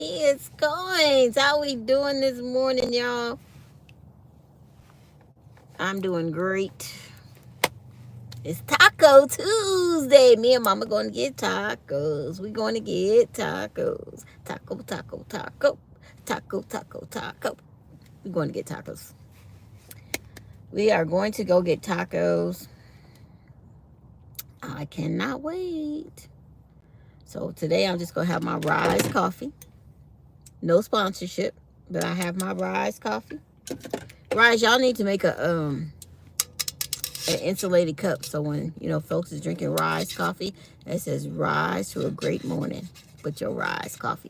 Coins. How we doing this morning, y'all? I'm doing great. It's Taco Tuesday. Me and Mama going to get tacos. We going to get tacos. Taco, taco, taco. Taco, taco, taco. We're going to get tacos. We are going to go get tacos. I cannot wait. So today I'm just going to have my Rise coffee. No sponsorship, but I have my Rise coffee. Rise, y'all need to make an insulated cup so when folks is drinking Rise coffee, it says Rise to a great morning with your Rise coffee.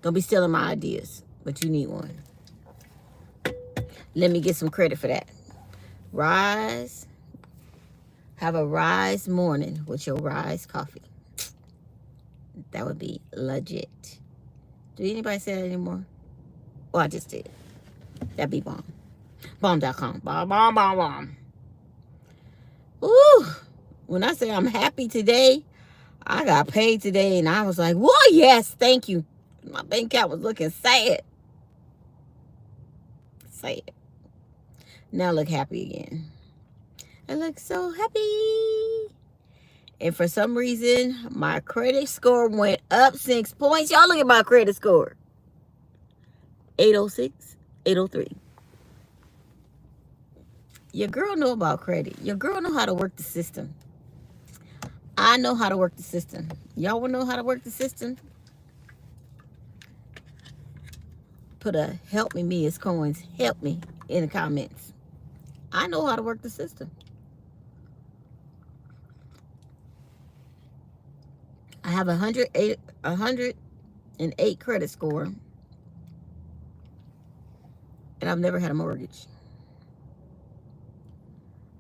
Don't be stealing my ideas, but you need one. Let me get some credit for that. Rise, have a Rise morning with your Rise coffee. That would be legit. Do anybody say that anymore? Oh, I just did. That'd be bomb. Bomb.com. Bomb, bomb, bomb, bomb. Ooh. When I say I'm happy today, I got paid today and I was like, whoa, yes, thank you. My bank account was looking sad. Sad. Now I look happy again. I look so happy. And for some reason, my credit score went up 6 points. Y'all look at my credit score. 806, 803. Your girl know about credit. Your girl know how to work the system. I know how to work the system. Y'all want to know how to work the system? Put a help me, MEYASCOINS, help me in the comments. I know how to work the system. I have 108 credit score. And I've never had a mortgage.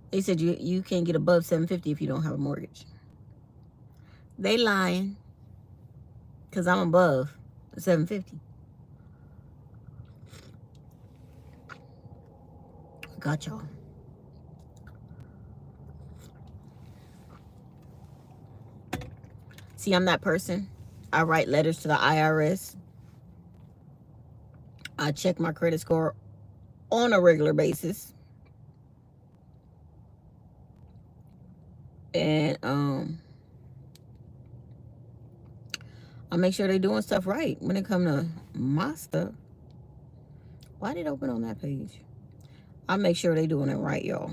They said you can't get above 750 if you don't have a mortgage. They lying. Because I'm above 750. Got y'all. See, I'm that person. I write letters to the IRS. I check my credit score on a regular basis. And I make sure they're doing stuff right when it comes to my stuff. Why did it open on that page? I make sure they're doing it right, y'all.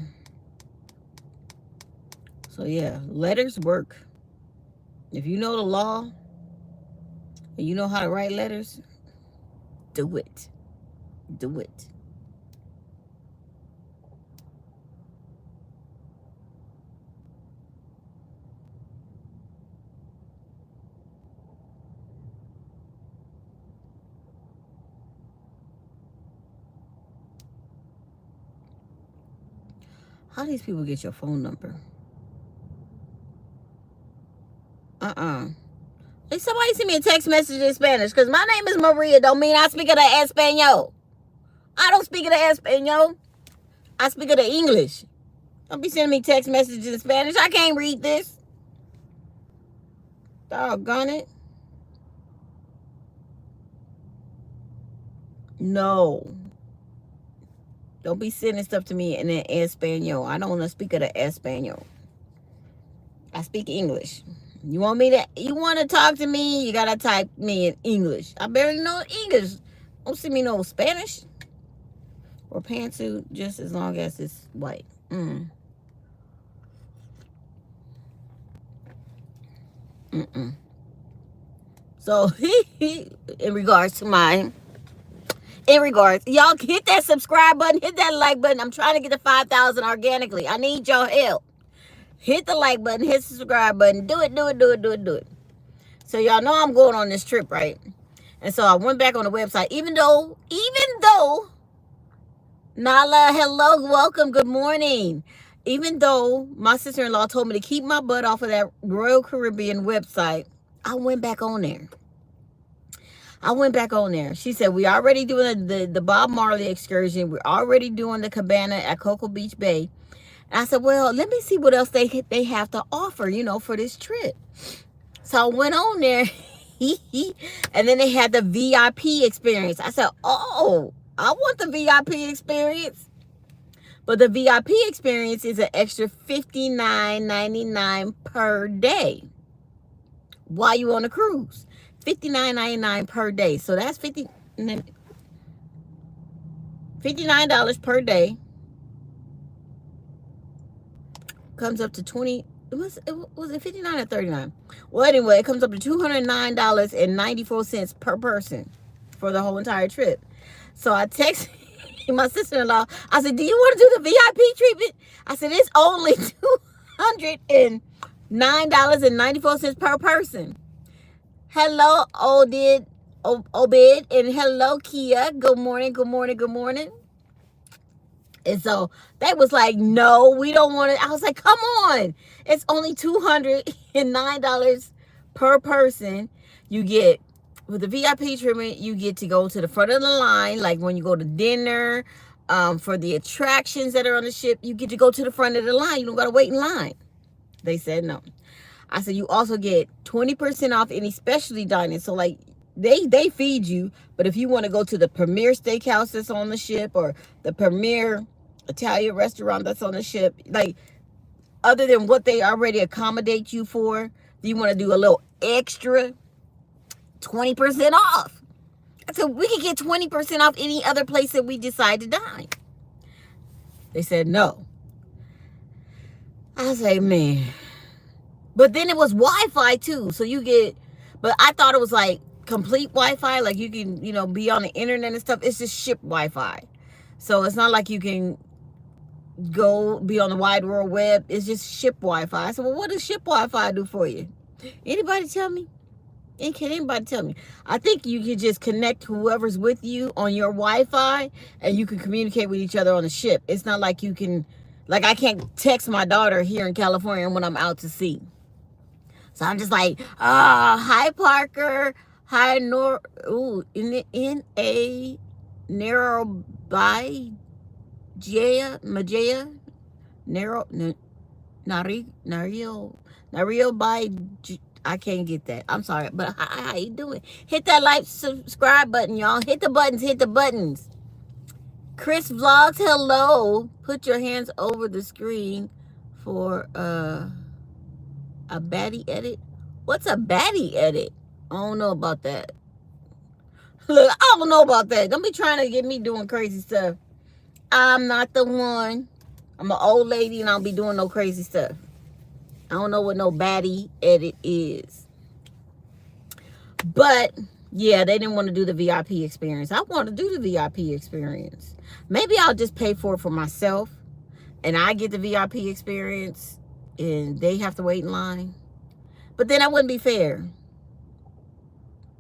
So yeah, letters work. If you know the law and you know how to write letters, do it. Do it. How do these people get your phone number? Hey, somebody send me a text message in Spanish, because my name is Maria. Don't mean I speak of the Espanol. I don't speak of the Espanol. I speak of the English. Don't be sending me text messages in Spanish. I can't read this. Doggone it. No. Don't be sending stuff to me in the Espanol. I don't want to speak of the Espanol. I speak English. You want to talk to me, you got to type me in English. I barely know English. Don't send me no Spanish. Or pantsuit, just as long as it's white. So, in regards, y'all hit that subscribe button, hit that like button. I'm trying to get to 5,000 organically. I need your help. Hit the like button, hit the subscribe button. Do it. So y'all know I'm going on this trip, right? And so I went back on the website, even though, Nala, hello, welcome, good morning. Even though my sister-in-law told me to keep my butt off of that Royal Caribbean website, I went back on there. She said, we already doing the Bob Marley excursion. We're already doing the cabana at Cocoa Beach Bay. And I said, well, let me see what else they have to offer, for this trip. So I went on there And then they had the VIP experience. I said, oh, I want the VIP experience. But the VIP experience is an extra $59.99 per day while you on a cruise. $59.99 per day. So that's $59 per day. Comes up to 20. Was it 59 or 39? Well, anyway, it comes up to $209.94 per person for the whole entire trip. So I texted my sister-in-law. I said, do you want to do the VIP treatment? I said, it's only $209.94 per person. Hello, Obed, and hello, Kia. Good morning, good morning, good morning. And so they was like, no, we don't want it. I was like, come on. It's only $209 per person. You get, with the VIP treatment, you get to go to the front of the line. Like when you go to dinner, for the attractions that are on the ship, you get to go to the front of the line. You don't got to wait in line. They said no. I said, you also get 20% off any specialty dining. So like, they feed you. But if you want to go to the premier steakhouse that's on the ship, or the premier Italian restaurant that's on the ship, like other than what they already accommodate you for, you want to do a little extra, 20% off. So we can get 20% off any other place that we decide to dine. They said no. I was like, man. But then it was Wi-Fi too. So you get, but I thought it was like complete Wi-Fi. Like you can, be on the internet and stuff. It's just ship Wi-Fi. So it's not like you can go be on the wide world web. It's just ship Wi-Fi. I said, well, what does ship Wi-Fi do for you? Anybody tell me? Can anybody tell me? I think you can just connect whoever's with you on your Wi-Fi, and you can communicate with each other on the ship. It's not like you can, like I can't text my daughter here in California when I'm out to sea. So I'm just like, hi Parker, hi N-A narrow by Majaya, narrow, Nario by, I can't get that. I'm sorry, but how you doing? Hit that like, subscribe button, y'all. Hit the buttons, hit the buttons. Chris Vlogs, hello. Put your hands over the screen for a baddie edit. What's a baddie edit? I don't know about that. Look, I don't know about that. Don't be trying to get me doing crazy stuff. I'm not the one. I'm an old lady and I don't be doing no crazy stuff. I don't know what no baddie edit is. But yeah, they didn't want to do the VIP experience. I want to do the VIP experience. Maybe I'll just pay for it for myself and I get the VIP experience and they have to wait in line. But then that wouldn't be fair.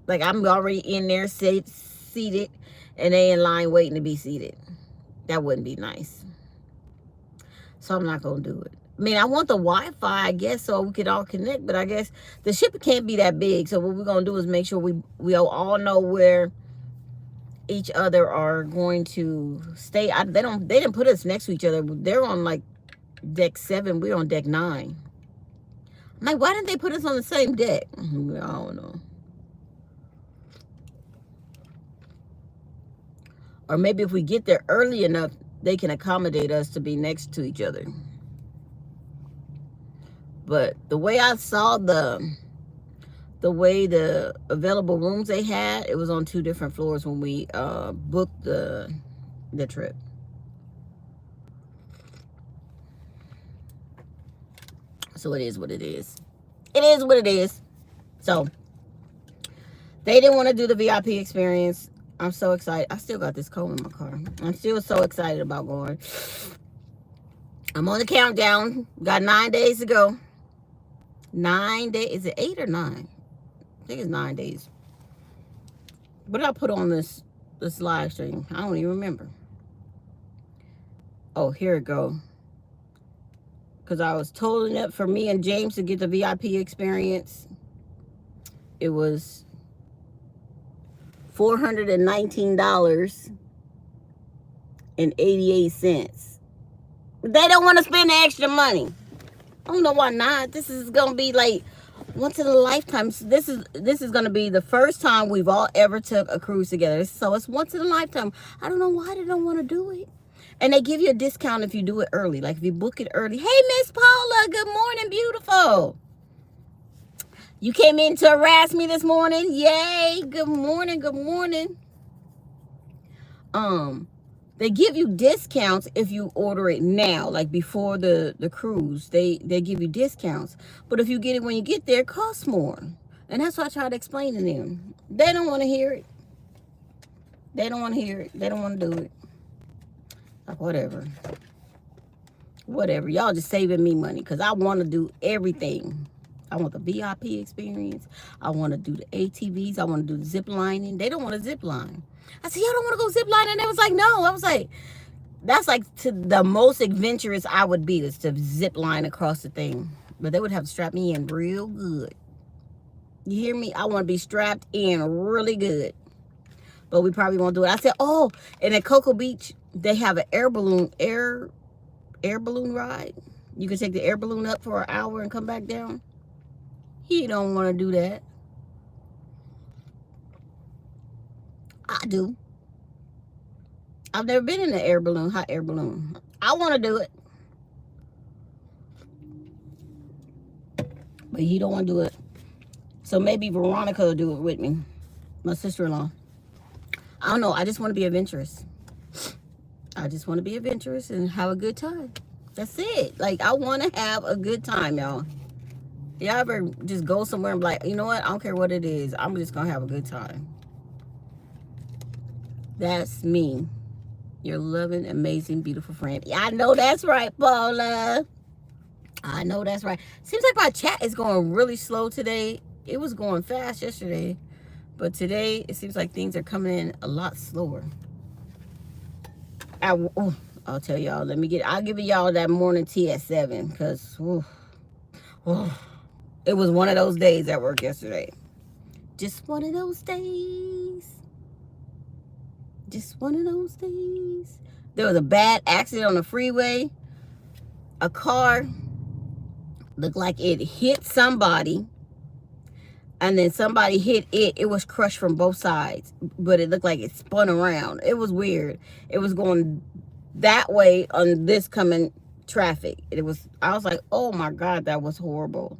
Like I'm already in there seated and they in line waiting to be seated. That wouldn't be nice. So I'm not going to do it. I mean, I want the Wi-Fi, I guess, so we could all connect. But I guess the ship can't be that big. So what we're going to do is make sure we all know where each other are going to stay. They didn't put us next to each other. They're on like deck 7. We're on deck 9. I'm like, why didn't they put us on the same deck? I don't know. Or maybe if we get there early enough, they can accommodate us to be next to each other. But the way I saw the way the available rooms they had, it was on 2 different floors when we booked the trip. So it is what it is. It is what it is. So they didn't want to do the VIP experience. I'm so excited. I still got this cold in my car. I'm still so excited about going. I'm on the countdown. Got 9 days to go. 9 days. Is it 8 or 9? I think it's 9 days. What did I put on this live stream? I don't even remember. Oh, here it go. Because I was totaling up for me and James to get the VIP experience. It was $419.88. They don't want to spend the extra money. I don't know why not. This is going to be like Once in a lifetime. So this is going to be the first time we've all ever took a cruise together. So it's once in a lifetime. I don't know why they don't want to do it. And they give you a discount if you do it early. Like if you book it early. Hey, Miss Paula. Good morning, beautiful. You came in to harass me this morning. Yay. Good morning. Good morning. They give you discounts if you order it now, like before the cruise. They give you discounts. But if you get it when you get there, it costs more. And that's what I try to explain to them. They don't want to hear it. They don't want to hear it. They don't want to do it. Like, whatever. Whatever. Y'all just saving me money because I want to do everything. I want the VIP experience. I want to do the ATVs. I want to do the zip lining. They don't want to zip line. I said, y'all don't want to go zip line? And they was like, no. I was like, that's like to the most adventurous I would be is to zip line across the thing. But they would have to strap me in real good. You hear me? I want to be strapped in really good. But we probably won't do it. I said, oh, and at Cocoa Beach, they have an air balloon ride. You can take the air balloon up for an hour and come back down. He don't want to do that. I do. I've never been in an air balloon, hot air balloon. I want to do it. But he don't want to do it. So maybe Veronica will do it with me. My sister-in-law. I don't know. I just want to be adventurous. I just want to be adventurous and have a good time. That's it. Like, I want to have a good time, y'all. Y'all ever just go somewhere and be like, you know what? I don't care what it is. I'm just going to have a good time. That's me. Your loving, amazing, beautiful friend. Yeah, I know that's right, Paula. I know that's right. Seems like my chat is going really slow today. It was going fast yesterday. But today, it seems like things are coming in a lot slower. I'll tell y'all. I'll give y'all that morning tea at 7. Because, it was one of those days at work yesterday. Just one of those days. Just one of those days. There was a bad accident on the freeway. A car looked like it hit somebody. And then somebody hit it. It was crushed from both sides. But it looked like it spun around. It was weird. It was going that way on this coming traffic. I was like, oh my God, that was horrible.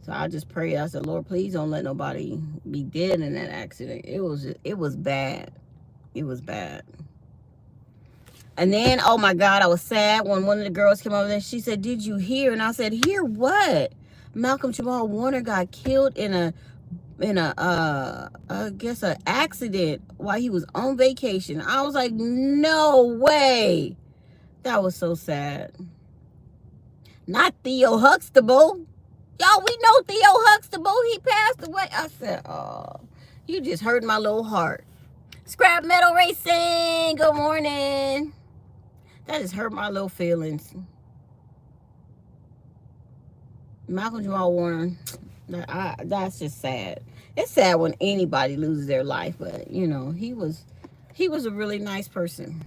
So I just prayed. I said, Lord, please don't let nobody be dead in that accident. It was bad. It was bad. And then, oh my God, I was sad when one of the girls came over there. She said, did you hear? And I said, hear what? Malcolm Jamal Warner got killed in a I guess an accident while he was on vacation. I was like, no way. That was so sad. Not Theo Huxtable. Y'all, we know Theo Huxtable. He passed away. I said, oh, you just hurt my little heart. Scrap Metal Racing. Good morning. That just hurt my little feelings. Malcolm Jamal Warner, that's just sad. It's sad when anybody loses their life, but you know, he was a really nice person.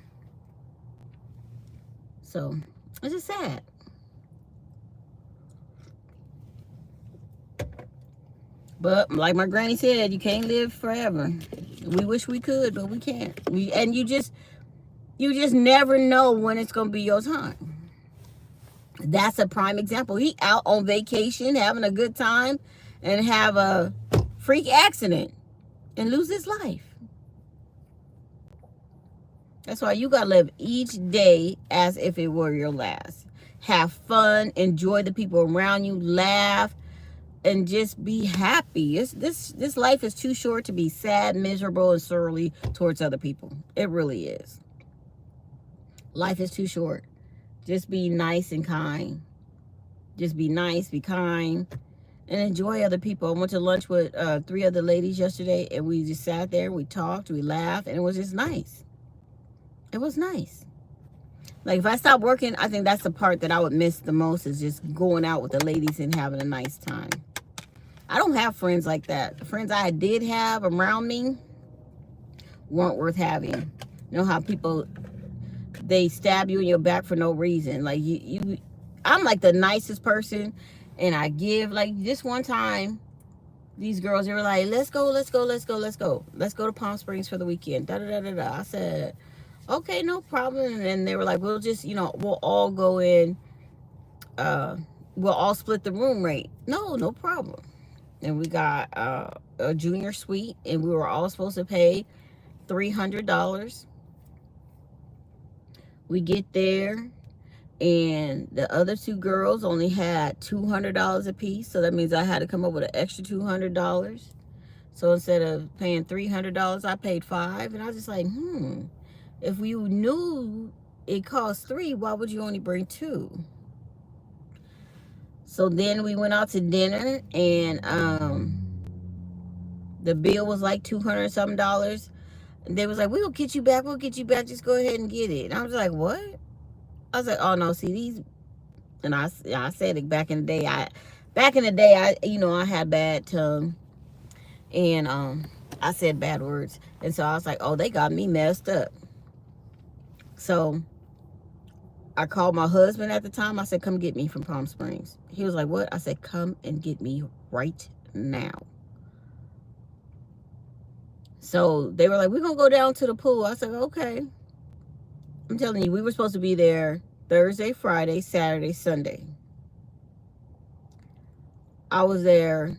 So it's just sad. But like my granny said, you can't live forever. We wish we could, but we can't. And you just never know when it's gonna be your time. That's a prime example. He out on vacation, having a good time, and have a freak accident and lose his life. That's why you gotta live each day as if it were your last. Have fun, enjoy the people around you, laugh, and just be happy. This life is too short to be sad, miserable, and surly towards other people. It really is. Life is too short. Just be nice and kind. Just be nice, be kind, and enjoy other people. I went to lunch with 3 other ladies yesterday, and we just sat there, we talked, we laughed, and it was just nice. It was nice. Like, if I stopped working, I think that's the part that I would miss the most, is just going out with the ladies and having a nice time. I don't have friends like that. The friends I did have around me weren't worth having. You know how people, they stab you in your back for no reason. Like, I'm like the nicest person, And I give, like, this one time, these girls, they were like, let's go, let's go, let's go, let's go. Let's go to Palm Springs for the weekend. Da da da da da. I said, okay, no problem. And then they were like, we'll just, we'll all go in, we'll all split the room rate. No problem. And we got a junior suite, and we were all supposed to pay $300. We get there, and the other two girls only had $200 a piece, so that means I had to come up with an extra $200. So instead of paying $300, I paid $5, and I was just like, if you knew it cost $3, why would you only bring $2? So then we went out to dinner, and the bill was like $200 something. And they was like, we'll get you back, just go ahead and get it. And I was like, what? I was like, oh no, see these, and I said it back in the day. I had bad tongue, and I said bad words, and so I was like, oh, they got me messed up. So I called my husband at the time. I said, come get me from Palm Springs. He was like, what? I said, come and get me right now. So they were like, we're going to go down to the pool. I said, okay. I'm telling you, we were supposed to be there Thursday, Friday, Saturday, Sunday. I was there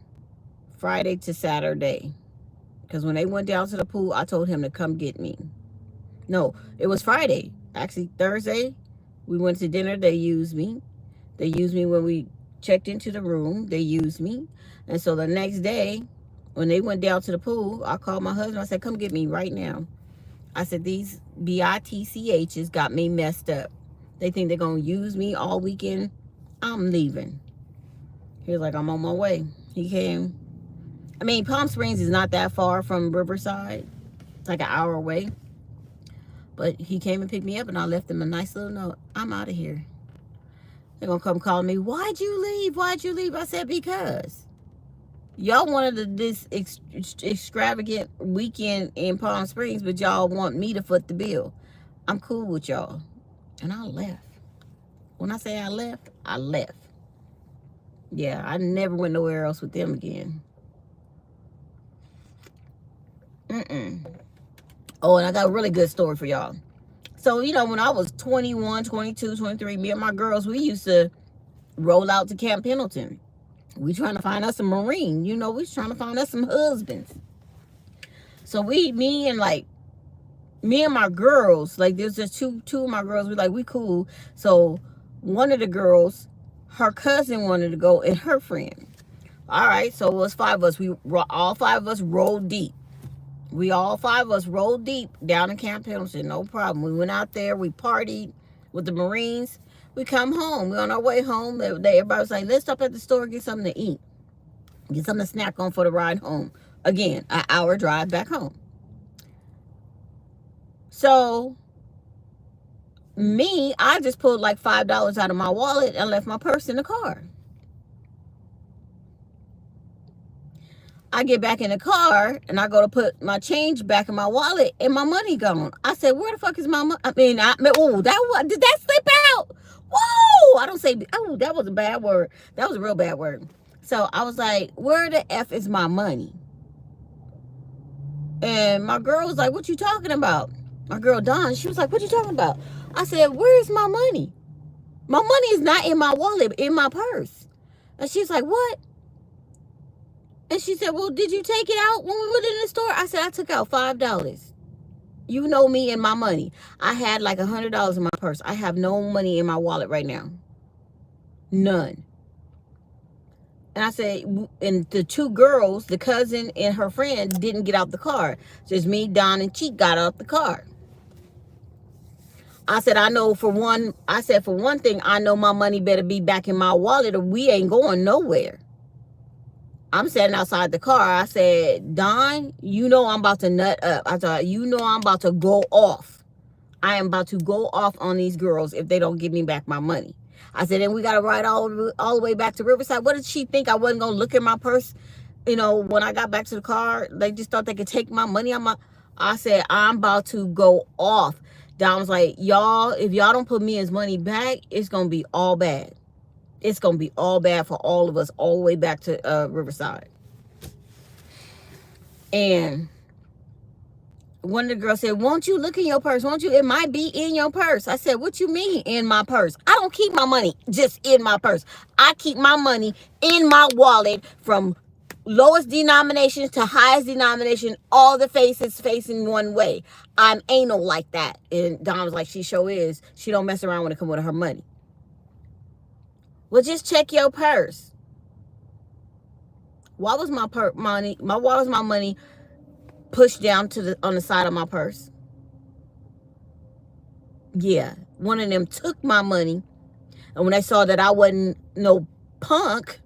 Friday to Saturday. Because when they went down to the pool, I told him to come get me. No, it was Friday. Actually, Thursday, we went to dinner. They used me. They used me when we checked into the room. They used me. And so the next day, when they went down to the pool, I called my husband. I said, come get me right now. I said, these bitchs got me messed up. They think they're going to use me all weekend. I'm leaving. He was like, I'm on my way. He came. I mean, Palm Springs is not that far from Riverside. It's like an hour away. But he came and picked me up, and I left him a nice little note. I'm out of here. They're going to come calling me, why'd you leave? Why'd you leave? I said, because y'all wanted this extravagant weekend in Palm Springs, but y'all want me to foot the bill. I'm cool with y'all. And I left. When I say I left, I left. Yeah, I never went nowhere else with them again. Oh, and I got a really good story for y'all. So, when I was 21, 22, 23, me and my girls, we used to roll out to Camp Pendleton. We trying to find us a Marine. We was trying to find us some husbands. So me and my girls, like there's just two of my girls, we cool. So one of the girls, her cousin wanted to go, and her friend. All right, so it was 5 of us. All 5 of us rolled deep. All 5 of us rolled deep down in Camp Pendleton, no problem. We went out there, we partied with the Marines. We come home. We on our way home. Everybody was like, let's stop at the store, get something to eat. Get something to snack on for the ride home. Again, an hour drive back home. So, I just pulled like $5 out of my wallet and left my purse in the car. I get back in the car, and I go to put my change back in my wallet, and my money gone. I said, where the fuck is my money? Did that slip out? Whoa! I don't say, oh, that was a bad word. That was a real bad word. So I was like, where the F is my money? And my girl was like, what you talking about? My girl, Dawn, she was like, what you talking about? I said, where is my money? My money is not in my wallet, in my purse. And she's like, what? And she said, well, did you take it out when we went in the store? I said, I took out $5. You know me and my money. I had like $100 in my purse. I have no money in my wallet right now. None. And I said, and the 2 girls, the cousin and her friend, didn't get out the car. Just me, Don, and Cheek got out the car. I said, for one thing, I know my money better be back in my wallet, or we ain't going nowhere. I'm sitting outside the car. I said, Don, I'm about to nut up. I thought, I'm about to go off. I am about to go off on these girls if they don't give me back my money. I said, and we got to ride all the way back to Riverside. What did she think? I wasn't going to look in my purse? When I got back to the car, they just thought they could take my money. I said, I'm about to go off. Don was like, y'all, if y'all don't put me his money back, it's going to be all bad. It's going to be all bad for all of us all the way back to Riverside. And one of the girls said, won't you look in your purse? Won't you? It might be in your purse. I said, what you mean in my purse? I don't keep my money just in my purse. I keep my money in my wallet, from lowest denominations to highest denomination, all the faces facing one way. I'm anal like that. And Dawn was like, she sure is. She don't mess around when it comes with her money. Well, just check your purse. Why was my money pushed down to on the side of my purse? Yeah, one of them took my money, and when they saw that I wasn't no punk,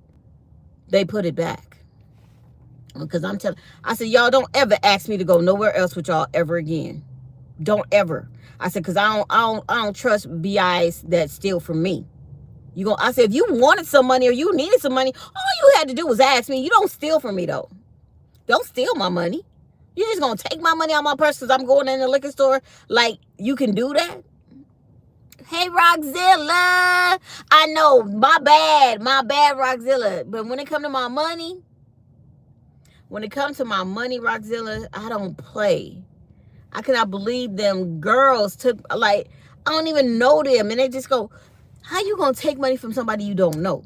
they put it back. Because I said, y'all don't ever ask me to go nowhere else with y'all ever again. Don't ever. I said, because I don't trust BIs that steal from me. I said, if you wanted some money or you needed some money, all you had to do was ask me. You don't steal from me, though. Don't steal my money. You're just going to take my money out of my purse because I'm going in the liquor store? Like, you can do that? Hey, Roxzilla. I know, my bad, Roxzilla. But when it comes to my money, Roxzilla, I don't play. I cannot believe them girls took, like, I don't even know them. And they just go, how you going to take money from somebody you don't know?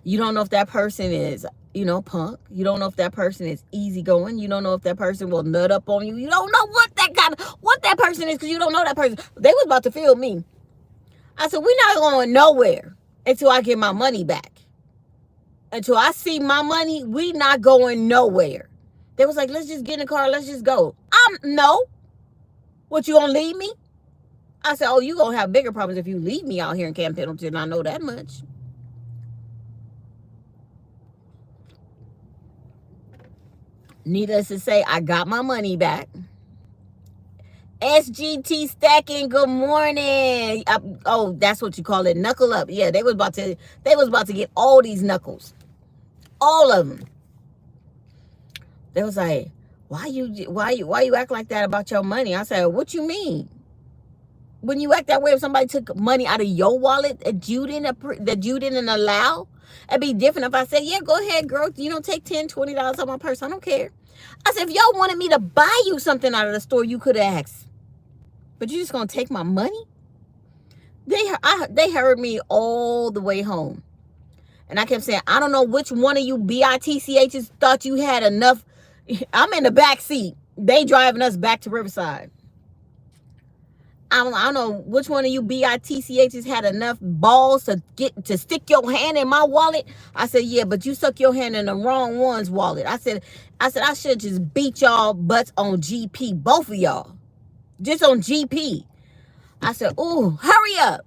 You don't know if that person is, punk. You don't know if that person is easygoing. You don't know if that person will nut up on you. You don't know what that person is, because you don't know that person. They was about to feel me. I said, we're not going nowhere until I get my money back. Until I see my money, we not going nowhere. They was like, let's just get in the car. Let's just go. No. What, you gonna leave me? I said, oh, you gonna have bigger problems if you leave me out here in Camp Pendleton. I know that much. Needless to say, I got my money back. SGT stacking, good morning. Oh, that's what you call it, knuckle up. Yeah, they was about to get all these knuckles, all of them. They was like, why you act like that about your money? I said, what you mean? When you act that way, if somebody took money out of your wallet that you didn't allow, it'd be different if I said, yeah, go ahead, girl. Take $10, $20 out of my purse. I don't care. I said, if y'all wanted me to buy you something out of the store, you could have asked. But you just gonna take my money? They heard me all the way home. And I kept saying, I don't know which one of you BITCHs thought you had enough. I'm in the back seat. They driving us back to Riverside. I don't know which one of you BITCHs had enough balls to stick your hand in my wallet. I said, yeah, but you stuck your hand in the wrong one's wallet. I said I should just beat y'all butts on GP, both of y'all. Just on GP. I said, ooh, hurry up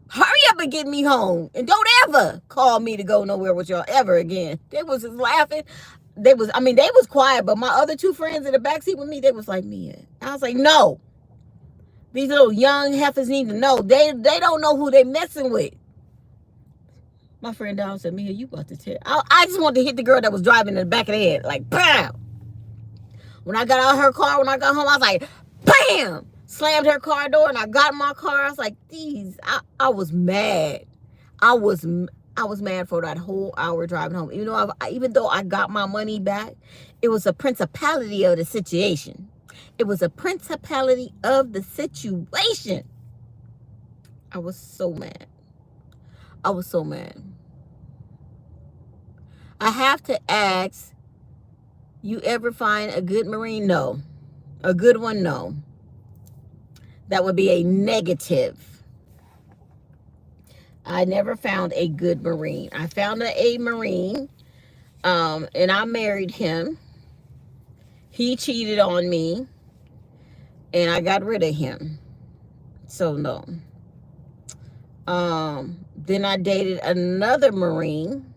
and get me home. And don't ever call me to go nowhere with y'all ever again. They was just laughing. They was quiet, but my other two friends in the backseat with me, they was like, Mia. I was like, no. These little young heifers need to know. They don't know who they messing with. My friend Dawn said, Mia, you about to tell. I just wanted to hit the girl that was driving in the back of the head. Like, bam. When I got out of her car, when I got home, I was like, bam. Slammed her car door, and I got in my car. I was like, I was mad. I was mad for that whole hour driving home. Even though I got my money back, it was a principality of the situation. It was a principality of the situation. I was so mad. I have to ask, you ever find a good Marine? No. A good one? No. That would be a negative. I never found a good Marine. I found a Marine, and I married him. He cheated on me, and I got rid of him. So, no. Then I dated another Marine.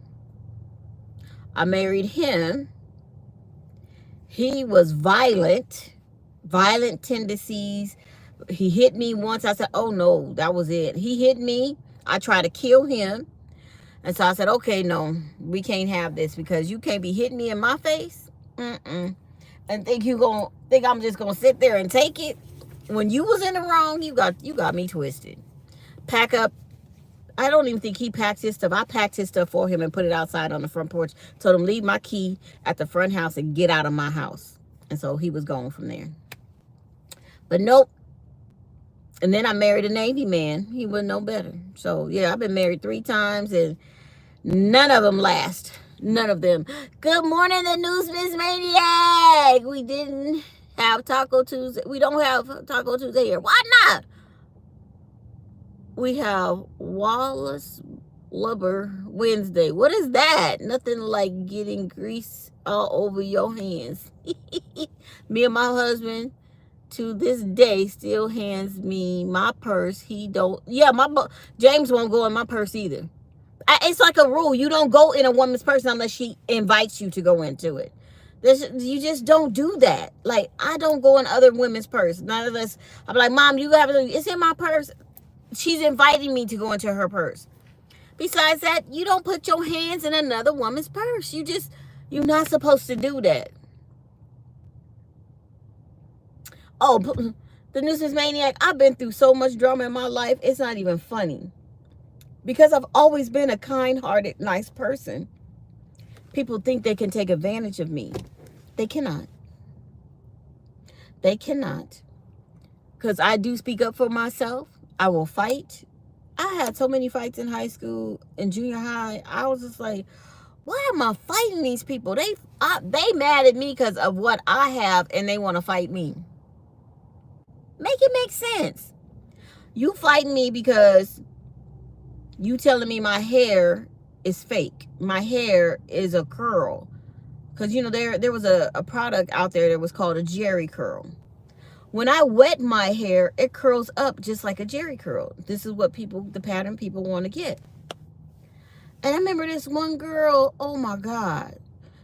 I married him. He was violent tendencies. He hit me once. I said, oh, no, that was it. He hit me. I tried to kill him. And so I said, okay, no, we can't have this, because you can't be hitting me in my face. And think I'm just going to sit there and take it. When you was in the wrong, you got me twisted. Pack up. I don't even think he packed his stuff. I packed his stuff for him and put it outside on the front porch. Told him, leave my key at the front house and get out of my house. And so he was gone from there. But nope. And then I married a Navy man. He was no better. So, yeah, I've been married 3 times and none of them last. None of them. Good morning, the Newsman's Maniac. We didn't have Taco Tuesday. We don't have Taco Tuesday here. Why not? We have Wallace Lubber Wednesday. What is that? Nothing like getting grease all over your hands. Me and my husband to this day still hands me my purse. He don't. Yeah, James won't go in my purse either. It's like a rule. You don't go in a woman's purse unless she invites you to go into it. You just don't do that. Like, I don't go in other women's purse. Not unless I'm like, Mom, you have it. It's in my purse. She's inviting me to go into her purse. Besides that, you don't put your hands in another woman's purse. You're not supposed to do that. Oh, the Nuisance Maniac, I've been through so much drama in my life, it's not even funny. Because I've always been a kind-hearted, nice person. People think they can take advantage of me. They cannot. They cannot. Because I do speak up for myself. I will fight. I had so many fights in high school and junior high. I was just like, why am I fighting these people? They mad at me because of what I have and they want to fight me. Make it make sense. You fighting me because you telling me my hair is fake. My hair is a curl. Because, you know, there was a product out there that was called a Jerry curl. When I wet my hair, it curls up just like a Jerry curl. This is what the pattern people want to get. And I remember this one girl, oh my God.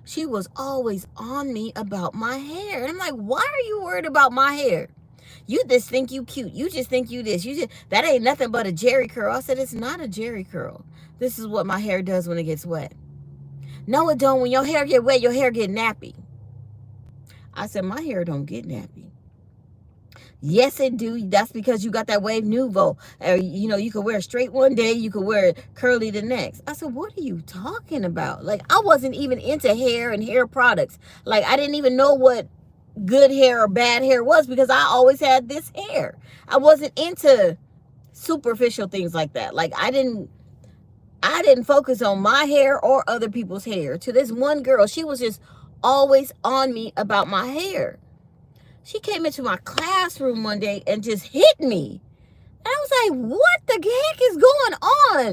She was always on me about my hair. And I'm like, why are you worried about my hair? You just think you cute. You just think you this. That ain't nothing but a Jerry curl. I said, it's not a Jerry curl. This is what my hair does when it gets wet. No, it don't. When your hair get wet, your hair get nappy. I said, my hair don't get nappy. Yes, it do. That's because you got that wave nouveau. You know, you could wear it straight one day. You could wear it curly the next. I said, what are you talking about? Like, I wasn't even into hair and hair products. Like, I didn't even know what good hair or bad hair was because I always had this hair. I wasn't into superficial things like that. Like, I didn't focus on my hair or other people's hair. To this one girl, she was just always on me about my hair. She came into my classroom one day and just hit me. And I was like, what the heck is going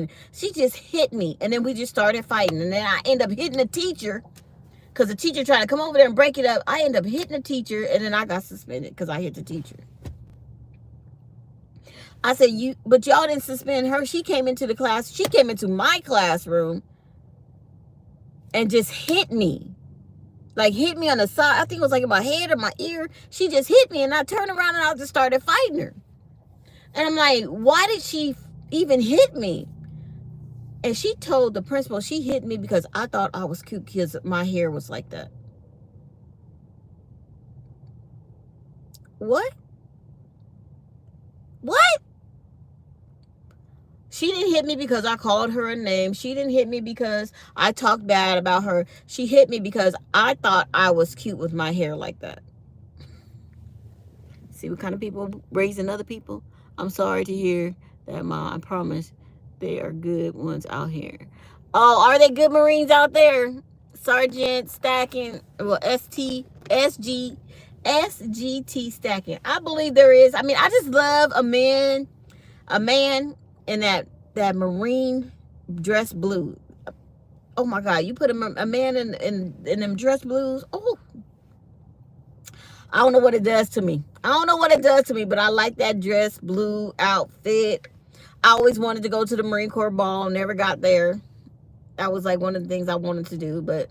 on? She just hit me. And then we just started fighting. And then I end up hitting the teacher because the teacher tried to come over there and break it up. I end up hitting the teacher and then I got suspended because I hit the teacher. I said, but y'all didn't suspend her. She came into the class. She came into my classroom and just hit me. Like, hit me on the side. I think it was like in my head or my ear. She just hit me, and I turned around and I just started fighting her. And I'm like, why did she even hit me? And she told the principal she hit me because I thought I was cute because my hair was like that. What? What? She didn't hit me because I called her a name. She didn't hit me because I talked bad about her. She hit me because I thought I was cute with my hair like that. See what kind of people raising other people? I'm sorry to hear that, Mom. I promise they are good ones out here. Oh, are they good Marines out there? Sergeant Stacking, well, SGT Stacking. I believe there is. I mean, I just love a man in that Marine dress blue. Oh my God, you put a man in them dress blues. Oh, I don't know what it does to me. I don't know what it does to me, but I like that dress blue outfit. I always wanted to go to the Marine Corps ball, never got there. That was like one of the things I wanted to do, but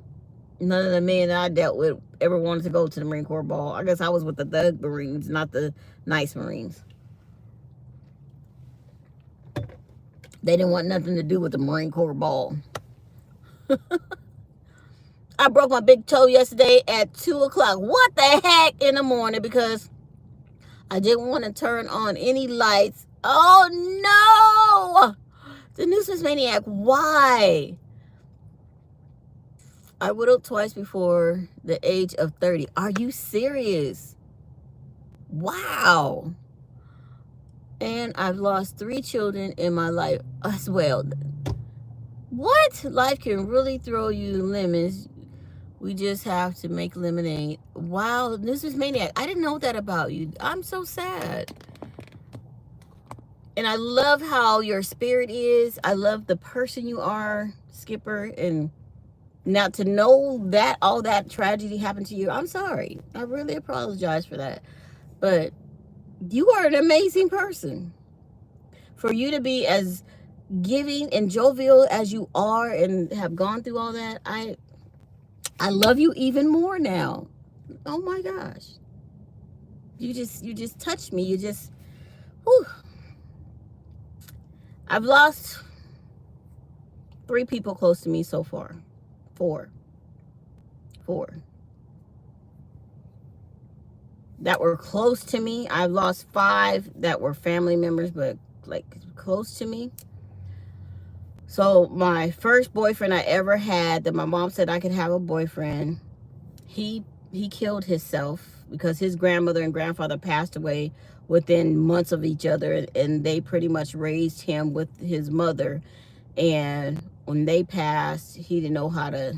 none of the men that I dealt with ever wanted to go to the Marine Corps ball. I guess I was with the thug Marines, not the nice Marines. They didn't want nothing to do with the Marine Corps ball. I broke my big toe yesterday at 2 o'clock. What the heck in the morning because I didn't want to turn on any lights. Oh, no. The nuisance maniac. Why? I widowed twice before the age of 30. Are you serious? Wow. And I've lost 3 children in my life as well. What? Life can really throw you lemons. We just have to make lemonade. Wow, nuisance maniac. I didn't know that about you. I'm so sad. And I love how your spirit is. I love the person you are, Skipper. And now to know that all that tragedy happened to you, I'm sorry. I really apologize for that. But you are an amazing person. For you to be as giving and jovial as you are and have gone through all that, I love you even more now. Oh my gosh. You just touched me. You just, whew. I've lost 3 people close to me so far. 4. That were close to me. I've lost 5 that were family members, but like close to me. So my first boyfriend I ever had, that my mom said I could have a boyfriend, he killed himself because his grandmother and grandfather passed away within months of each other, and they pretty much raised him with his mother. And when they passed, he didn't know how to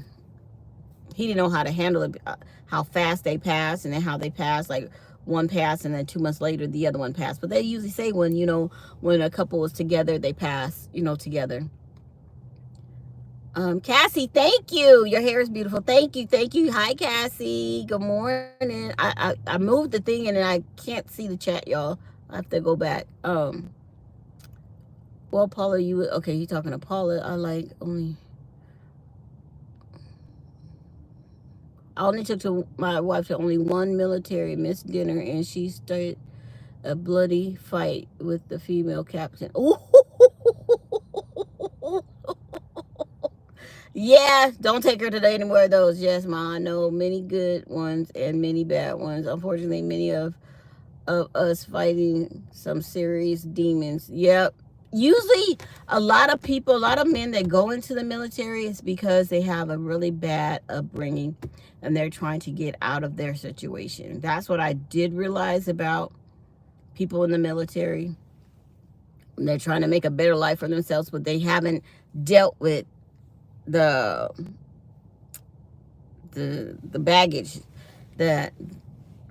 handle it, how fast they passed, and then how they passed. Like one passed, and then 2 months later, the other one passed. But they usually say when a couple was together, they pass, together. Cassie, thank you. Your hair is beautiful. Thank you. Hi, Cassie. Good morning. I moved the thing and then I can't see the chat, y'all. I have to go back. Well, Paula, you talking to Paula. I only took to my wife to only one military missed dinner, and she started a bloody fight with the female captain. Ooh. Yeah, don't take her to any more of those. Yes, Ma, I know many good ones and many bad ones. Unfortunately, many of us fighting some serious demons. Yep. Usually, a lot of men that go into the military is because they have a really bad upbringing and they're trying to get out of their situation. That's what I did realize about people in the military. They're trying to make a better life for themselves, but they haven't dealt with the baggage that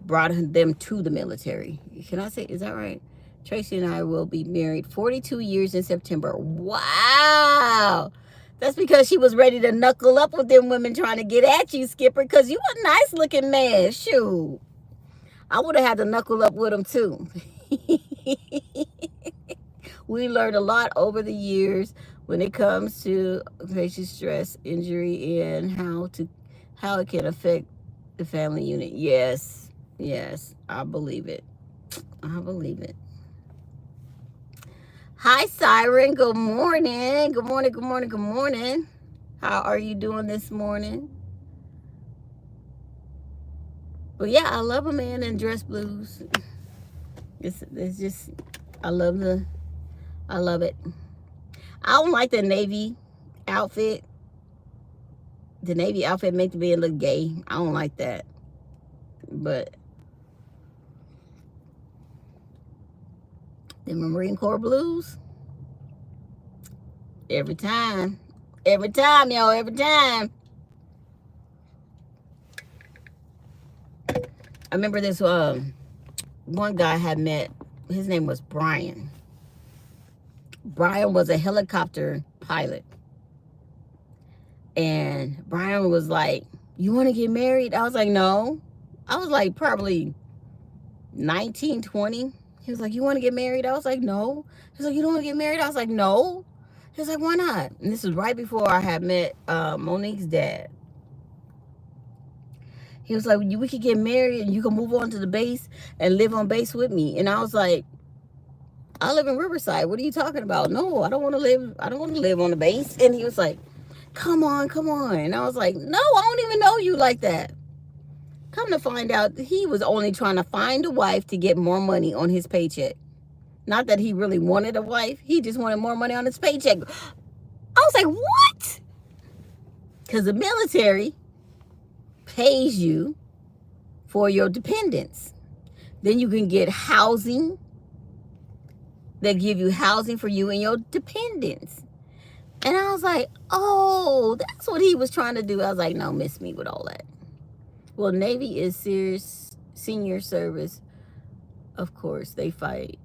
brought them to the military. Can I say, is that right? Tracy and I will be married 42 years in September. Wow. That's because she was ready to knuckle up with them women trying to get at you, Skipper, because you a nice looking man. Shoot. I would have had to knuckle up with them too. We learned a lot over the years when it comes to patient stress, injury, and how it can affect the family unit. Yes, I believe it. Hi, Siren. Good morning. Good morning. How are you doing this morning? But yeah, I love a man in dress blues. It's just, I love it. I don't like the Navy outfit. The Navy outfit makes me look gay. I don't like that. But the Marine Corps blues, every time, y'all, every time. I remember this one guy I had met. His name was Brian. Brian was a helicopter pilot. And Brian was like, you want to get married? I was like, no. I was like probably 19, 20. He was like, you want to get married? I was like, no. He was like, you don't want to get married? I was like, no. He was like, why not? And this was right before I had met Monique's dad. He was like, we could get married and you can move on to the base and live on base with me. And I was like, I live in Riverside. What are you talking about? No, I don't want to live on the base. And he was like, come on. And I was like, no, I don't even know you like that. Come to find out, he was only trying to find a wife to get more money on his paycheck. Not that he really wanted a wife. He just wanted more money on his paycheck. I was like, what? Because the military pays you for your dependents. Then you can get housing. They give you housing for you and your dependents. And I was like, oh, that's what he was trying to do. I was like, no, miss me with all that. Well, Navy is serious senior service. Of course, they fight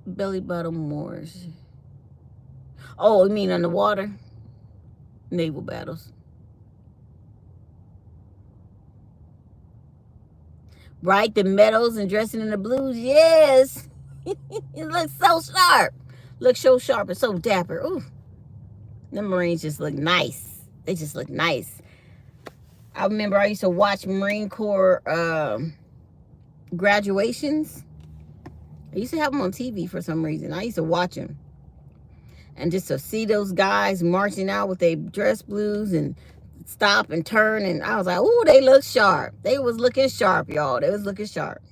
belly bottom wars. Oh, you mean underwater? Naval battles. Right, the medals and dressing in the blues. Yes. It looks so sharp. Looks so sharp and so dapper. Ooh. The Marines just look nice. They just look nice. I remember I used to watch Marine Corps graduations. I used to have them on TV for some reason. I used to watch them. And just to see those guys marching out with their dress blues and stop and turn. And I was like, ooh, they look sharp. They was looking sharp, y'all. They was looking sharp.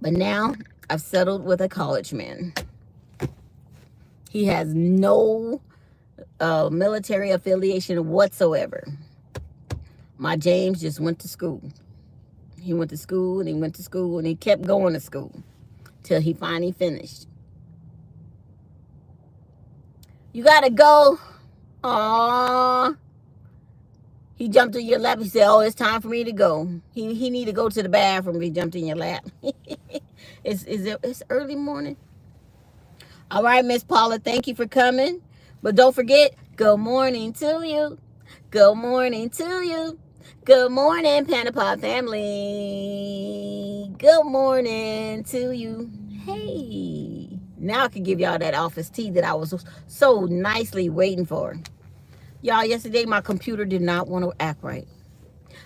But now I've settled with a college man. He has no military affiliation whatsoever. My James just went to school. He went to school and he went to school and he kept going to school till he finally finished. You gotta go. Aww. He jumped in your lap. He said, oh, it's time for me to go. He need to go to the bathroom. He jumped in your lap. It's early morning. All right, Miss Paula, thank you for coming. But don't forget, good morning to you. Good morning to you. Good morning, Panda Pod family. Good morning to you. Hey. Now I can give y'all that office tea that I was so nicely waiting for. Y'all, yesterday my computer did not want to act right.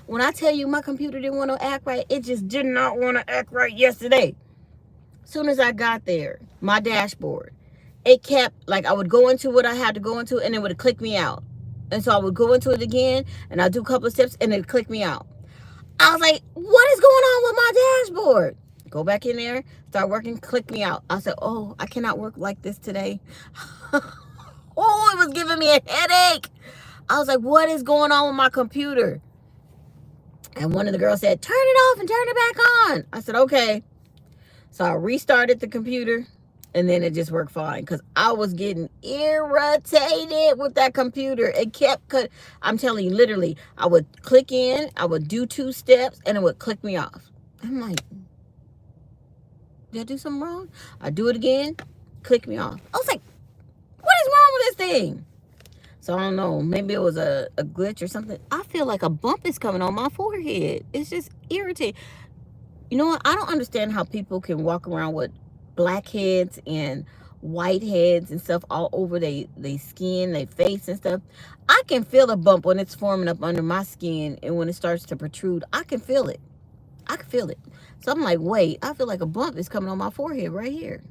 When I tell you my computer didn't want to act right, it just did not want to act right yesterday. As soon as I got there, my dashboard, it kept, like I would go into what I had to go into and it would click me out. And so I would go into it again and I'd do a couple of steps and it would click me out. I was like, what is going on with my dashboard? Go back in there, start working, click me out. I said, oh, I cannot work like this today. Oh, it was giving me a headache. I was like, what is going on with my computer? And one of the girls said, turn it off and turn it back on. I said, okay. So I restarted the computer and then it just worked fine because I was getting irritated with that computer. It kept I'm telling you, literally, I would click in, I would do 2 steps and it would click me off. I'm like, did I do something wrong? I do it again, click me off. I was like, what is wrong with this thing? So I don't know, maybe it was a glitch or something. I feel like a bump is coming on my forehead. It's just irritating. You know what? I don't understand how people can walk around with black heads and white heads and stuff all over their skin, their face and stuff. I can feel a bump when it's forming up under my skin and when it starts to protrude. I can feel it. I can feel it. So I'm like, wait, I feel like a bump is coming on my forehead right here.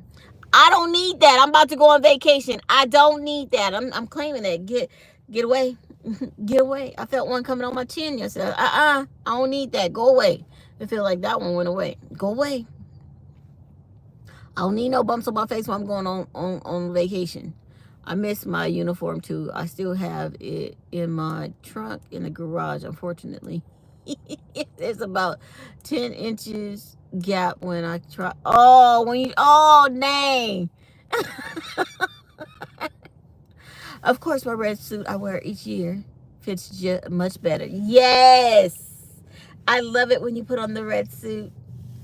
I don't need that. I'm about to go on vacation. I don't need that. I'm claiming that. Get away. Get away. I felt one coming on my chin yesterday. I don't need that. Go away. I feel like that one went away. Go away. I don't need no bumps on my face when I'm going on vacation. I miss my uniform too. I still have it in my trunk in the garage, unfortunately. There's about 10 inches gap when I try. Oh, dang. Of course, my red suit I wear each year fits just much better. Yes. I love it when you put on the red suit.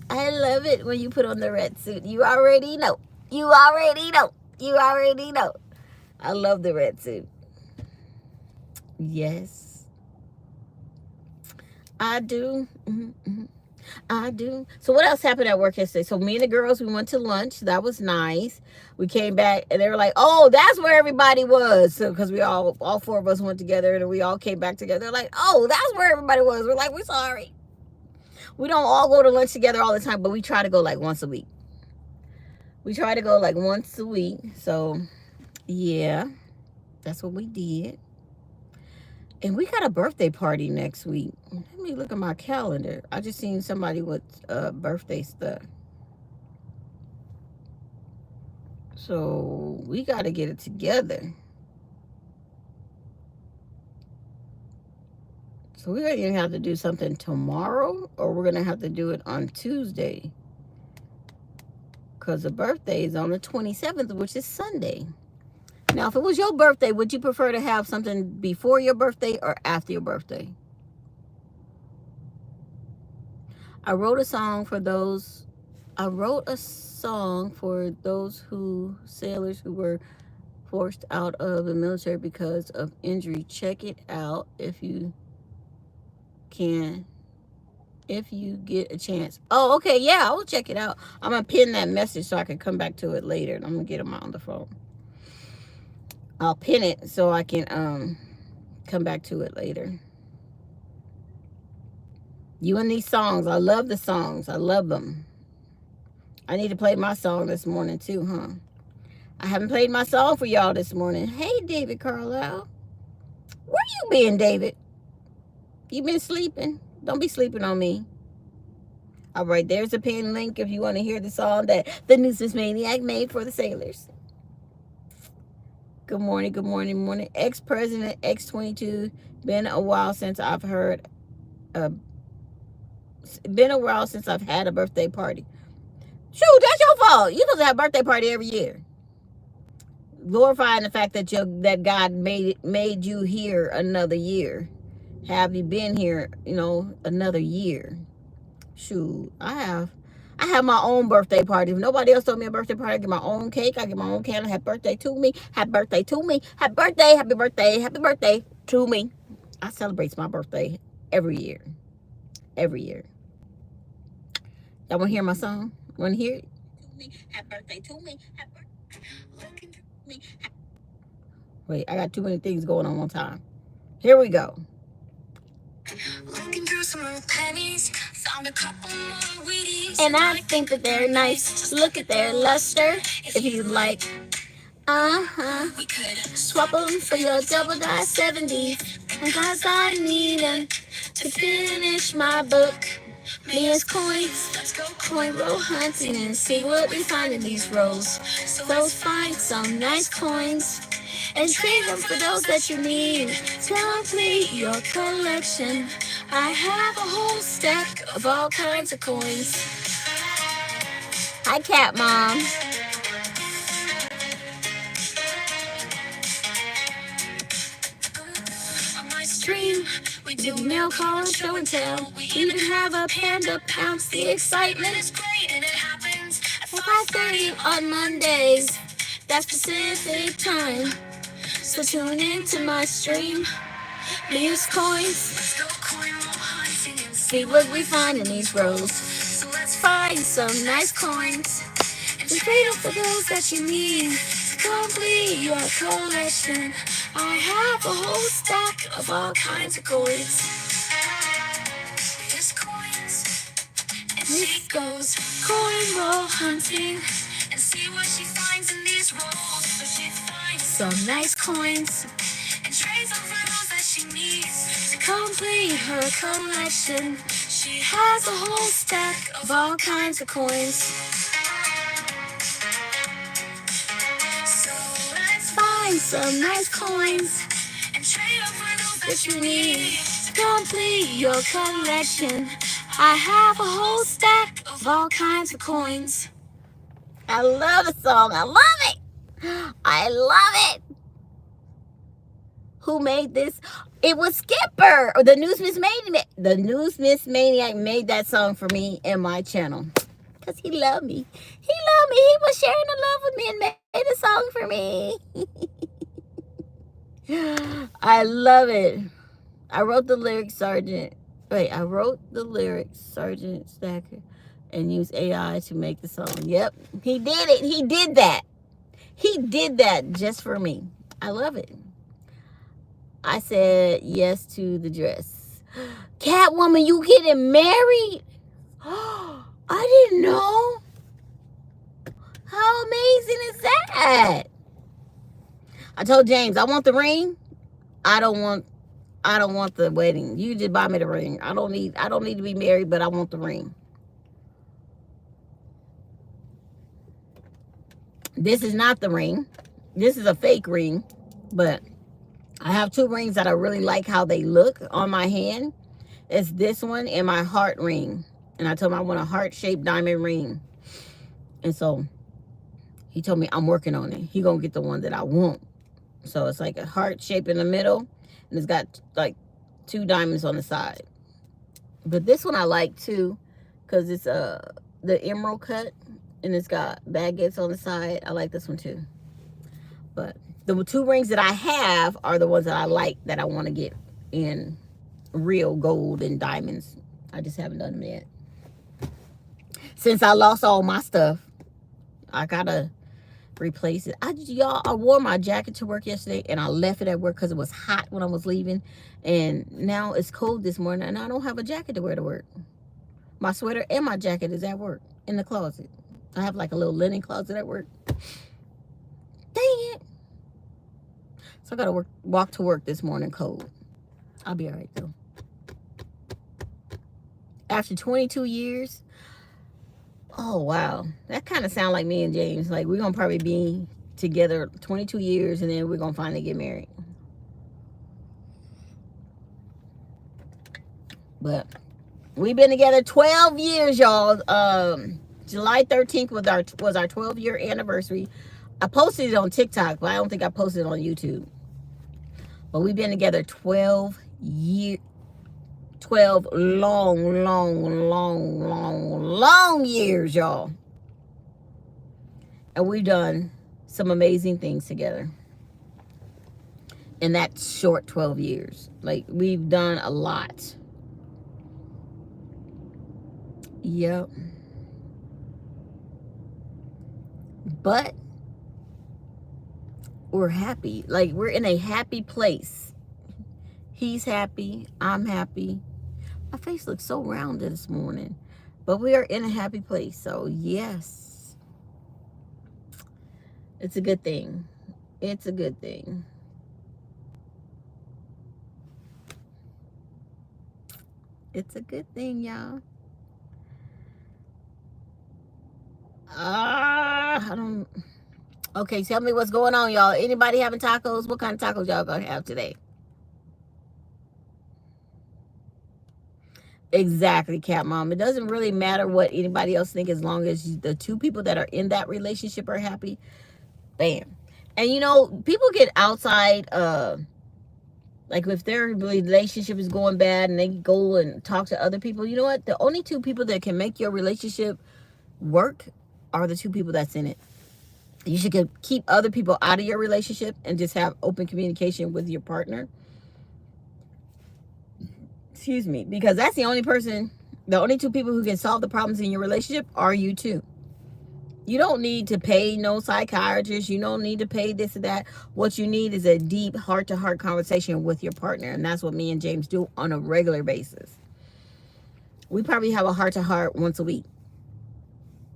I love it when you put on the red suit. You already know. You already know. You already know. I love the red suit. Yes. I do. I do. So what else happened at work yesterday? So me and the girls, we went to lunch. That was nice. We came back and they were like, oh, that's where everybody was. So because we all 4 of us went together and we all came back together. They're like, oh, that's where everybody was. We're like, we're sorry. We don't all go to lunch together all the time, but we try to go like once a week. We try to go like once a week. So yeah, that's what we did. And we got a birthday party next week. Let me look at my calendar. I just seen somebody with birthday stuff. So we got to get it together. So we're going to have to do something tomorrow, or we're going to have to do it on Tuesday. Because the birthday is on the 27th, which is Sunday. Now, if it was your birthday, would you prefer to have something before your birthday or after your birthday? I wrote a song for those sailors who were forced out of the military because of injury. Check it out if you can, if you get a chance. Oh, okay, yeah, I will check it out. I'm gonna pin that message so I can come back to it later. I'm gonna get them on the phone. I'll pin it so I can come back to it later. You and these songs, I love the songs. I love them. I need to play my song this morning too, huh? I haven't played my song for y'all this morning. Hey, David Carlisle. Where you been, David? You been sleeping? Don't be sleeping on me. All right, there's a pin link if you want to hear the song that the Newsman's Maniac made for the sailors. Good morning, good morning, morning. Ex-President X22. Been a while since I've had a birthday party. Shoot, that's your fault. You're supposed to have a birthday party every year. Glorifying the fact that that God made you here another year. Have you been here, another year? Shoot, I have my own birthday party. If nobody else told me a birthday party, I get my own cake, I get my own candle. Happy birthday to me. Happy birthday to me. Happy birthday, happy birthday, happy birthday to me. I celebrate my birthday every year. Every year. Y'all want to hear my song? Want to hear it? Happy birthday to me. Happy birthday. Wait, I got too many things going on one time. Here we go. Looking through some old pennies, found a couple more Wheaties, and I think that they're nice. Look at their luster. If you like, we could swap them for your double die 70. Because I need them to finish my book. MEYASCOINS, let's go coin roll hunting and see what we find in these rolls. So let's find some nice coins and trade them for those that you need. Complete your collection. I have a whole stack of all kinds of coins. Hi, Cat Mom. On my stream, we do mail call and show and tell. We even have a Panda Pounce. The excitement is great and it happens at 5:30 on Mondays. That's Pacific time. So tune into my stream. MEYASCOINS. Let's go coin roll hunting and see what we find in these rolls. So let's find some nice coins and trade them for those that you need to complete your collection. I have a whole stack of all kinds of coins. MEYASCOINS. And she goes coin roll hunting and see what she finds in these rolls. So she finds some nice coins and trades them for those that she needs to complete her collection. She has a whole stack of all kinds of coins. So let's find some nice coins and trade them for those that you need to complete your collection. I have a whole stack of all kinds of coins. I love the song. I love it. I love it. Who made this? It was Skipper, or the Newsman's Maniac. The Newsman's Maniac made that song for me and my channel. Because he loved me. He loved me. He was sharing the love with me and made a song for me. I love it. I wrote the lyrics, Sergeant Stacker, and used AI to make the song. Yep, he did it. He did that. He did that just for me. I love it. I said yes to the dress. Catwoman, you getting married? I didn't know. How amazing is that? I told James, I want the ring. I don't want I don't want the wedding. You just buy me the ring. I don't need to be married, but I want the ring. This is not the ring. This is a fake ring, but I have two rings that I really like how they look on my hand. It's this one and my heart ring. And I told him I want a heart-shaped diamond ring. And so he told me I'm working on it. He gonna get the one that I want. So it's like a heart shape in the middle, and it's got like two diamonds on the side. But this one I like too, because it's the emerald cut, and it's got baguettes on the side. I like this one too. But the two rings that I have are the ones that I like, that I want to get in real gold and diamonds. I just haven't done them yet. Since I lost all my stuff, I gotta replace it. I wore my jacket to work yesterday, and I left it at work because it was hot when I was leaving, and now it's cold this morning, and I don't have a jacket to wear to work. My sweater and my jacket is at work in the closet. I have like a little linen closet at work. Dang it. So I gotta walk to work this morning cold. I'll be all right though. After 22 years, oh wow, that kind of sound like me and James. Like, we're gonna probably be together 22 years, and then we're gonna finally get married. But we've been together 12 years, y'all. July 13th was our 12-year anniversary. I posted it on TikTok, but I don't think I posted it on YouTube. But we've been together 12 years. 12 long years, y'all. And we've done some amazing things together in that short 12 years. Like, we've done a lot. Yep. But we're happy. Like, we're in a happy place. He's happy. I'm happy. My face looks so rounded this morning. But we are in a happy place. So, yes. It's a good thing. It's a good thing. It's a good thing, y'all. I don't... Okay, tell me what's going on, y'all. Anybody having tacos? What kind of tacos y'all gonna have today? Exactly, Cat Mom. It doesn't really matter what anybody else think, as long as the two people that are in that relationship are happy. Bam. And you know, people get outside, like if their relationship is going bad and they go and talk to other people. You know what? The only two people that can make your relationship work are the two people that's in it. You should keep other people out of your relationship and just have open communication with your partner. Excuse me, because that's the only two people who can solve the problems in your relationship are you two. You don't need to pay no psychiatrist. You don't need to pay this or that. What you need is a deep heart-to-heart conversation with your partner, and that's what me and James do on a regular basis. We probably have a heart-to-heart once a week.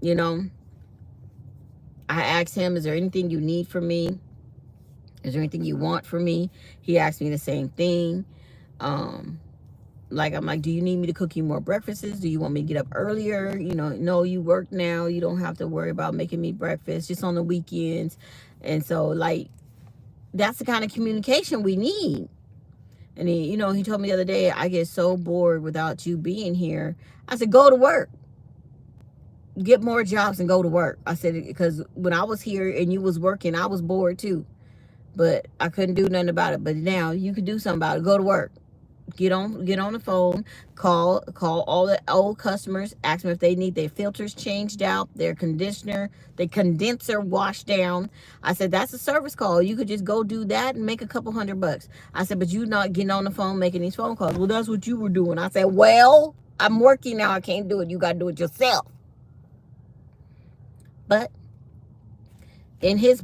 You know, I asked him, is there anything you need from me? Is there anything you want from me? He asked me the same thing. Like, I'm like, do you need me to cook you more breakfasts? Do you want me to get up earlier? You know, no, you work now. You don't have to worry about making me breakfast just on the weekends. And so, like, that's the kind of communication we need. And he, you know, he told me the other day, I get so bored without you being here. I said, go to work. Get more jobs and go to work. I said, because when I was here and you was working, I was bored too. But I couldn't do nothing about it. But now you can do something about it. Go to work. Get on the phone, call all the old customers, ask them if they need their filters changed out, their conditioner, the condenser washed down. I said, that's a service call. You could just go do that and make a couple $100. I said, but you not getting on the phone making these phone calls. Well, that's what you were doing. I said, well, I'm working now. I can't do it. You got to do it yourself. But in his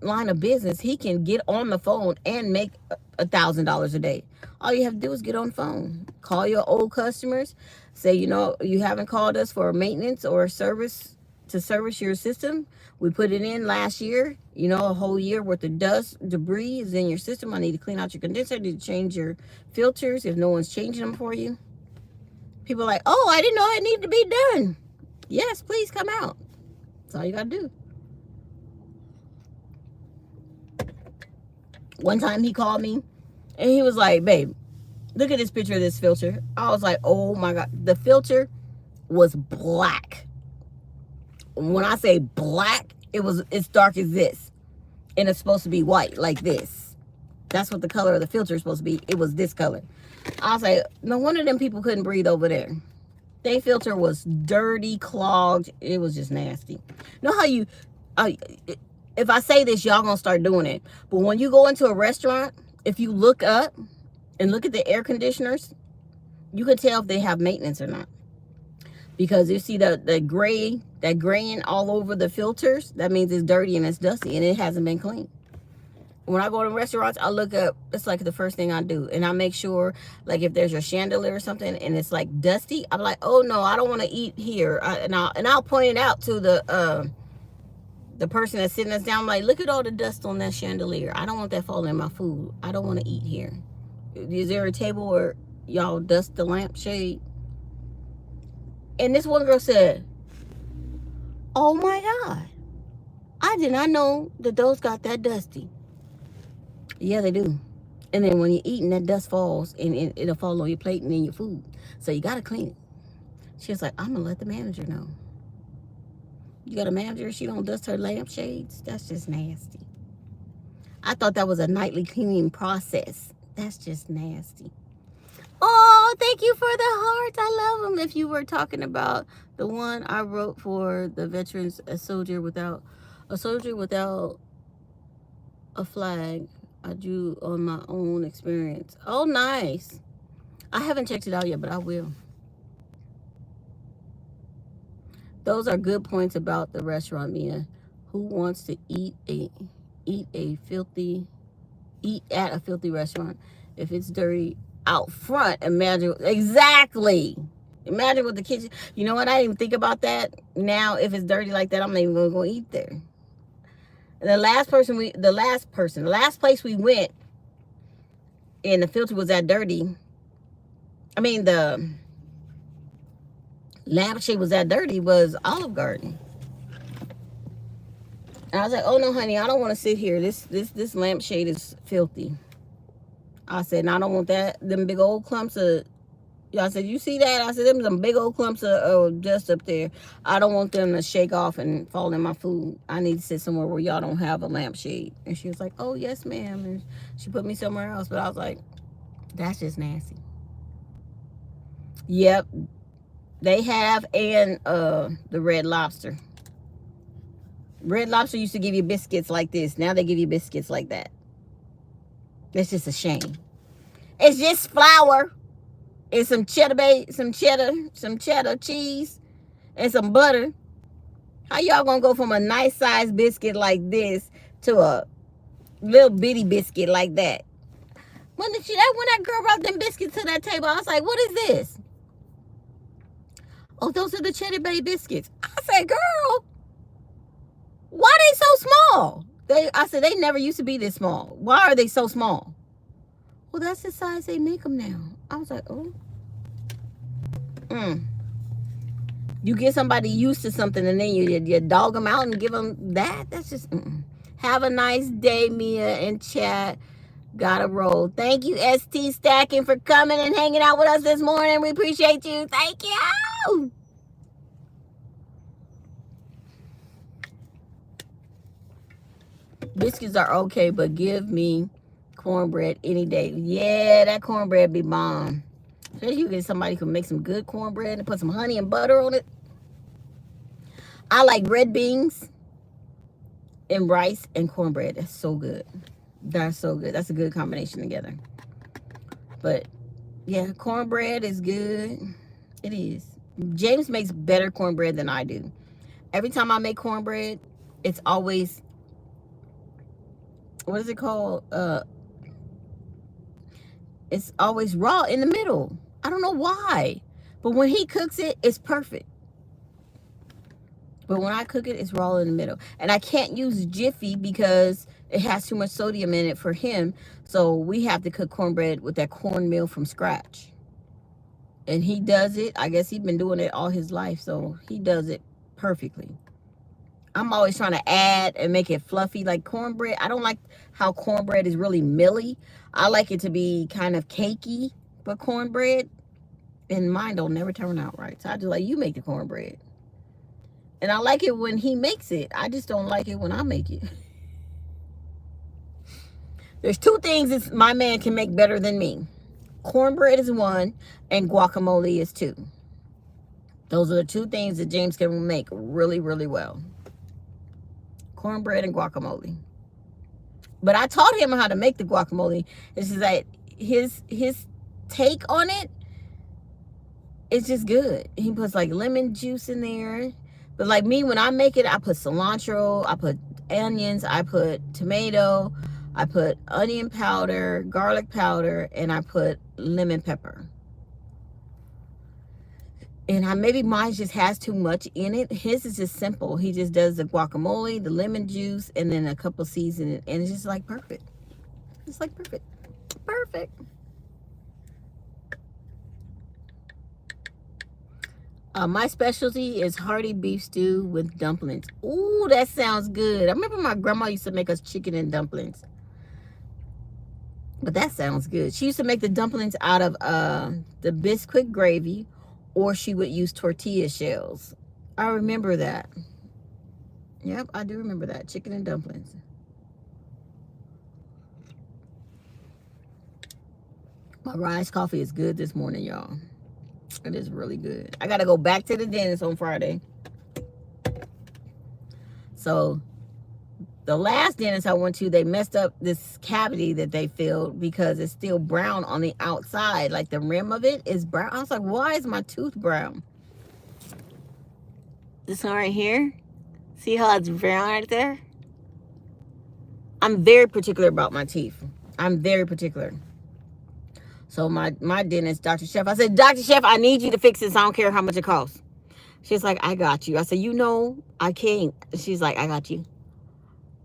line of business, he can get on the phone and make $1,000 a day. All you have to do is get on the phone, call your old customers, say, you know, you haven't called us for maintenance or service to service your system. We put it in last year. You know, a whole year worth of dust, debris is in your system. I need to clean out your condenser. I need to change your filters if no one's changing them for you. People are like, oh, I didn't know it needed to be done. Yes, please come out. That's all you got to do. One time he called me and he was like, babe, look at this picture of this filter. I was like, oh my God. The filter was black. When I say black, it's dark as this. And it's supposed to be white like this. That's what the color of the filter is supposed to be. It was this color. I was like, no wonder them people couldn't breathe over there. Their filter was dirty, clogged. It was just nasty. You know how you, if I say this, y'all gonna start doing it. But when you go into a restaurant, if you look up and look at the air conditioners, you can tell if they have maintenance or not. Because you see the gray, that graying all over the filters, that means it's dirty and it's dusty and it hasn't been cleaned. When I go to restaurants, I look up, it's like the first thing I do. And I make sure, like if there's a chandelier or something and it's like dusty, I'm like, oh no, I don't want to eat here. And I'll point it out to the person that's sitting us down. I'm like, look at all the dust on that chandelier. I don't want that falling in my food. I don't want to eat here. Is there a table where y'all dust the lampshade? And this one girl said, oh my God, I did not know that those got that dusty. Yeah, they do. And then when you're eating, that dust falls and it'll fall on your plate and in your food. So you got to clean it. She was like, I'm going to let the manager know. You got a manager, she don't dust her lampshades? That's just nasty. I thought that was a nightly cleaning process. That's just nasty. Oh, thank you for the hearts. I love them. If you were talking about the one I wrote for the veterans, a soldier without a flag, I drew on my own experience. Oh, nice. I haven't checked it out yet, but I will. Those are good points about the restaurant, Mia. Who wants to eat at a filthy restaurant? If it's dirty out front, imagine exactly. Imagine what the kitchen. You know what? I didn't even think about that. Now, if it's dirty like that, I'm not even gonna go eat there. The last place we went, and the filter was that dirty. I mean, the lampshade was that dirty, was Olive Garden. And I was like, oh no, honey, I don't want to sit here. This lampshade is filthy. I said, and I don't want them big old clumps of, y'all said, you see that? I said, them some big old clumps of dust up there. I don't want them to shake off and fall in my food. I need to sit somewhere where y'all don't have a lampshade. And she was like, oh, yes, ma'am. And she put me somewhere else. But I was like, that's just nasty. Yep. They have, and the Red Lobster. Red Lobster used to give you biscuits like this. Now they give you biscuits like that. That's just a shame. It's just flour and some cheddar cheese and some butter. How y'all gonna go from a nice sized biscuit like this to a little bitty biscuit like that? When that girl brought them biscuits to that table, I was like, what is this? Oh, those are the Cheddar Bay biscuits. I said, girl, why are they so small? I said, they never used to be this small. Why are they so small? Well, that's the size they make them now. I was like, oh. You get somebody used to something and then you dog them out and give them that? That's just, Have a nice day, Mia and chat. Gotta roll. Thank you, ST Stacking, for coming and hanging out with us this morning. We appreciate you. Thank you. Biscuits are okay, but give me cornbread any day. Yeah, that cornbread be bomb. Especially you get somebody who can make some good cornbread and put some honey and butter on it. I like red beans and rice and cornbread. That's so good. That's so good. That's a good combination together. But yeah, cornbread is good. It is. James makes better cornbread than I do. Every time I make cornbread, it's always, what is it called? It's always raw in the middle. I don't know why. But when he cooks it, it's perfect. But when I cook it, it's raw in the middle. And I can't use Jiffy because it has too much sodium in it for him. So we have to cook cornbread with that cornmeal from scratch. And he does it. I guess he's been doing it all his life. So he does it perfectly. I'm always trying to add and make it fluffy like cornbread. I don't like how cornbread is really milly. I like it to be kind of cakey for cornbread. And mine don't never turn out right. So I just like, you make the cornbread. And I like it when he makes it. I just don't like it when I make it. There's two things that my man can make better than me. Cornbread is one, and guacamole is two. Those are the two things that James can make really, really well. Cornbread and guacamole. But I taught him how to make the guacamole. It's just that his take on it is just good. He puts like lemon juice in there. But like me, when I make it, I put cilantro, I put onions, I put tomato, I put onion powder, garlic powder, and I put lemon pepper. And maybe mine just has too much in it. His is just simple. He just does the guacamole, the lemon juice, and then a couple seasonings. And it's just like perfect. It's like perfect. Perfect. My specialty is hearty beef stew with dumplings. Ooh, that sounds good. I remember my grandma used to make us chicken and dumplings. But that sounds good. She used to make the dumplings out of the Bisquick gravy, or she would use tortilla shells. I remember that. Yep, I do remember that. Chicken and dumplings. My rice coffee is good this morning, y'all. It is really good. I got to go back to the dentist on Friday. So the last dentist I went to, they messed up this cavity that they filled because it's still brown on the outside. Like the rim of it is brown. I was like, why is my tooth brown? This one right here. See how it's brown right there? I'm very particular about my teeth. I'm very particular. So my dentist, Dr. Chef, I said, Dr. Chef, I need you to fix this. I don't care how much it costs. She's like, I got you. I said, you know, I can't. She's like, I got you.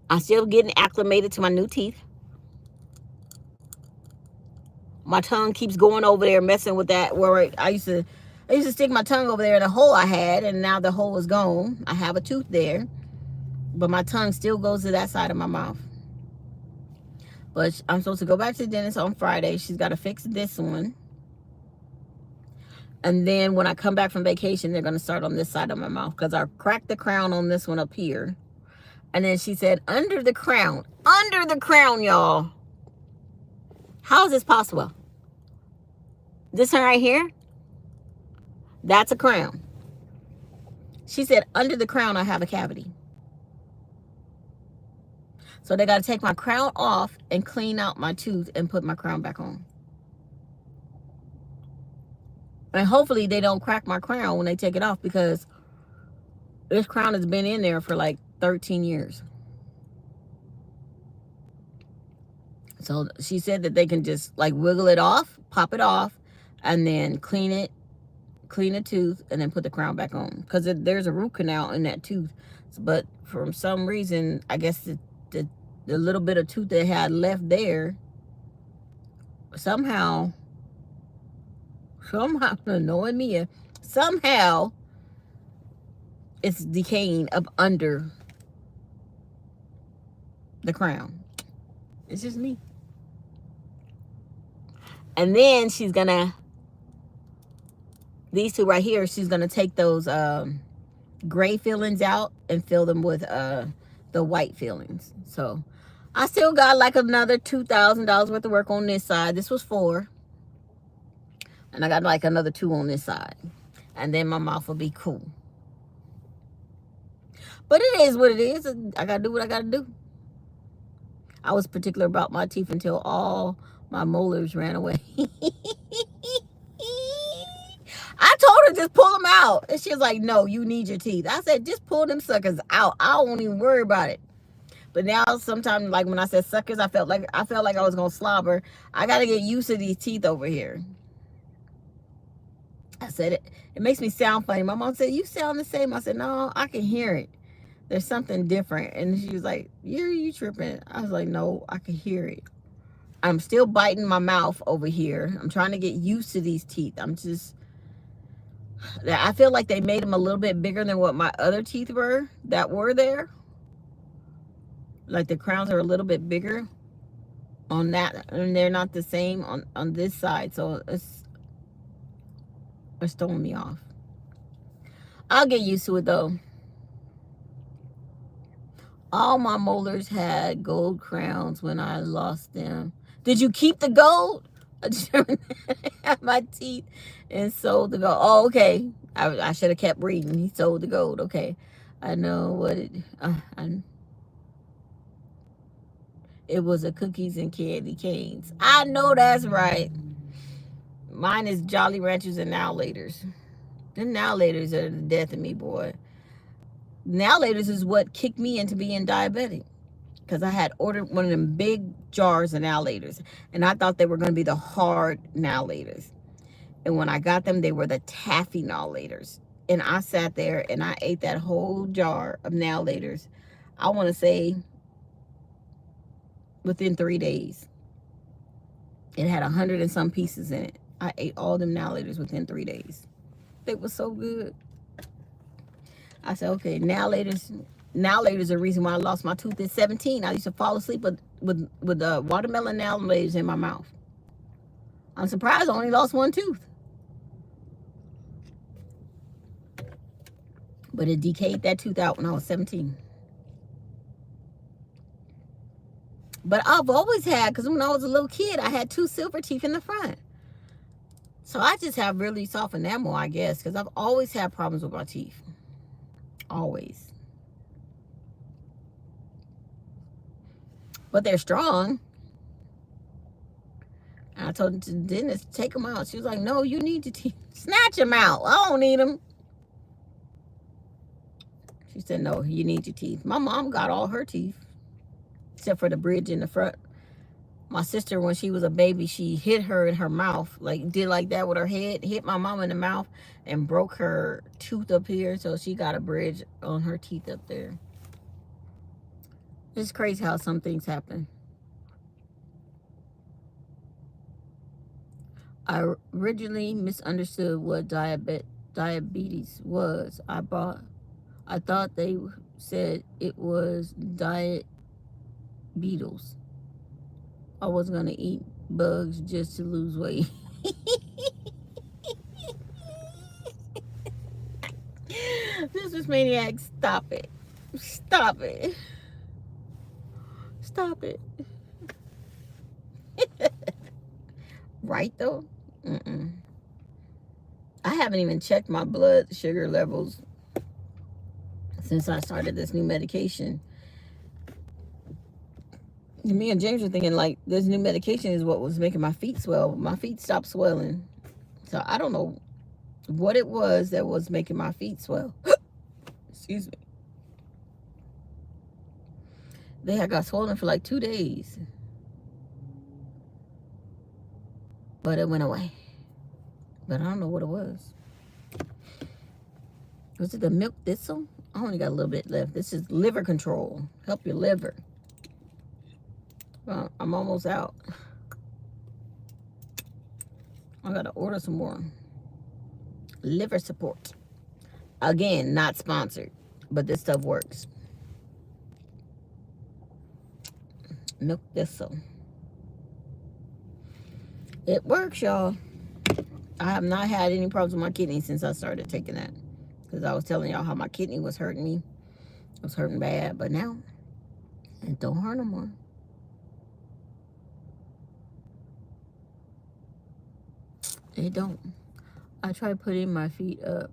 I'm still getting acclimated to my new teeth. My tongue keeps going over there messing with that where I used to stick my tongue over there in the hole I had, and now the hole is gone. I have a tooth there, but my tongue still goes to that side of my mouth. But I'm supposed to go back to the dentist on Friday. She's got to fix this one. And then when I come back from vacation, they're going to start on this side of my mouth because I cracked the crown on this one up here. And then she said, under the crown, y'all. How is this possible? This one right here, that's a crown. She said, under the crown, I have a cavity. So they got to take my crown off and clean out my tooth and put my crown back on. And hopefully they don't crack my crown when they take it off, because this crown has been in there for like 13 years. So she said that they can just like wiggle it off, pop it off, and then clean the tooth, and then put the crown back on. Because there's a root canal in that tooth. But for some reason, I guess the little bit of tooth they had left there, somehow, knowing me, somehow it's decaying up under the crown. It's just me. And then she's gonna, these two right here, she's gonna take those gray fillings out and fill them with the white fillings. So I still got like another $2,000 worth of work on this side. This was $4,000. And I got like another $2,000 on this side. And then my mouth will be cool. But it is what it is. I got to do what I got to do. I was particular about my teeth until all my molars ran away. I told her, just pull them out. And she was like, no, you need your teeth. I said, just pull them suckers out. I won't even worry about it. But now sometimes, like when I said suckers, I felt like I was going to slobber. I got to get used to these teeth over here. I said, it makes me sound funny. My mom said, you sound the same. I said, no, I can hear it. There's something different. And she was like, you tripping. I was like, no, I can hear it. I'm still biting my mouth over here. I'm trying to get used to these teeth. I feel like they made them a little bit bigger than what my other teeth were that were there. Like the crowns are a little bit bigger on that, and they're not the same on this side. So it's throwing me off. I'll get used to it though. All my molars had gold crowns when I lost them. Did you keep the gold? My teeth and sold the gold. Oh, okay. I should have kept reading. He sold the gold. Okay. I know what it was a cookies and candy canes. I know that's right. Mine is Jolly Ranchers and Now Laters. The Now Laters are the death of me, boy. Now Laters is what kicked me into being diabetic. Because I had ordered one of them big jars of Now Laters. And I thought they were going to be the hard Now Laters. And when I got them, they were the taffy Now Laters. And I sat there and I ate that whole jar of Now Laters. I want to say within 3 days. It had 100 and some pieces in it. I ate all them Now Laters within 3 days. They were so good. I said, okay, Now Laters are the reason why I lost my tooth at 17. I used to fall asleep with watermelon Now Laters in my mouth. I'm surprised I only lost one tooth. But it decayed that tooth out when I was 17. But I've always had, because when I was a little kid, I had 2 silver teeth in the front. So I just have really soft enamel, I guess, because I've always had problems with my teeth. Always. But they're strong. And I told the dentist, take them out. She was like, no, you need your teeth. Snatch them out. I don't need them. She said, no, you need your teeth. My mom got all her teeth, except for the bridge in the front. My sister, when she was a baby, she hit her in her mouth, like did like that with her head, hit my mom in the mouth and broke her tooth up here. So she got a bridge on her teeth up there. It's crazy how some things happen. I originally misunderstood what diabetes was. I thought they said it was diet beetles. I was going to eat bugs just to lose weight. This was maniac. Stop it. Stop it. Stop it. Right, though? Mm-mm. I haven't even checked my blood sugar levels since I started this new medication. Me and James were thinking, like, this new medication is what was making my feet swell. My feet stopped swelling. So I don't know what it was that was making my feet swell. Excuse me. They had got swollen for like 2 days. But it went away. But I don't know what it was. Was it the milk thistle? I only got a little bit left. This is liver control. Help your liver. Well, I'm almost out. I gotta order some more. Liver support. Again, not sponsored, but this stuff works. Milk thistle. It works, y'all. I have not had any problems with my kidney since I started taking that. Because I was telling y'all how my kidney was hurting me. It was hurting bad, but now it don't hurt no more. It don't. I tried putting my feet up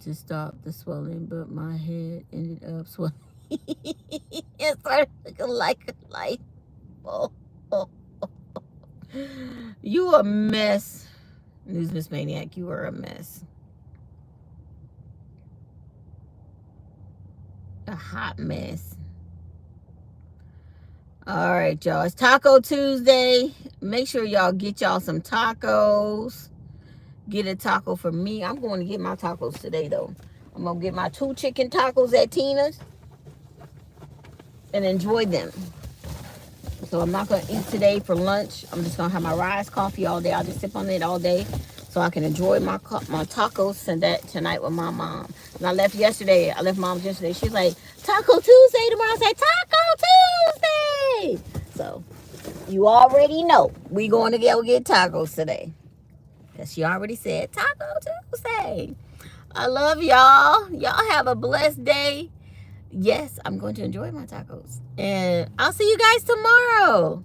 to stop the swelling, but my head ended up swelling. It started looking like a light bulb. You a mess. Newsmiss Maniac, you are a mess. A hot mess. All right, y'all. It's Taco Tuesday. Make sure y'all get y'all some tacos. get a taco for me. I'm going to get my tacos today, though. I'm going to get my 2 chicken tacos at Tina's and enjoy them. So I'm not going to eat today for lunch. I'm just going to have my Rise coffee all day. I'll just sip on it all day so I can enjoy my tacos tonight with my mom. And I left yesterday. I left mom's yesterday. She's like, Taco Tuesday tomorrow. I said, Taco Tuesday. So you already know we going to go get tacos today. Because she already said Taco Tuesday. I love y'all. Y'all have a blessed day. Yes, I'm going to enjoy my tacos. And I'll see you guys tomorrow.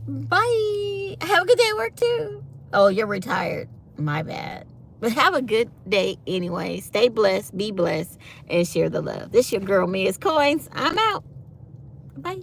Bye. Have a good day at work too. Oh, you're retired. My bad. But have a good day anyway. Stay blessed, be blessed, and share the love. This your girl, Mia's Coins. I'm out. Bye.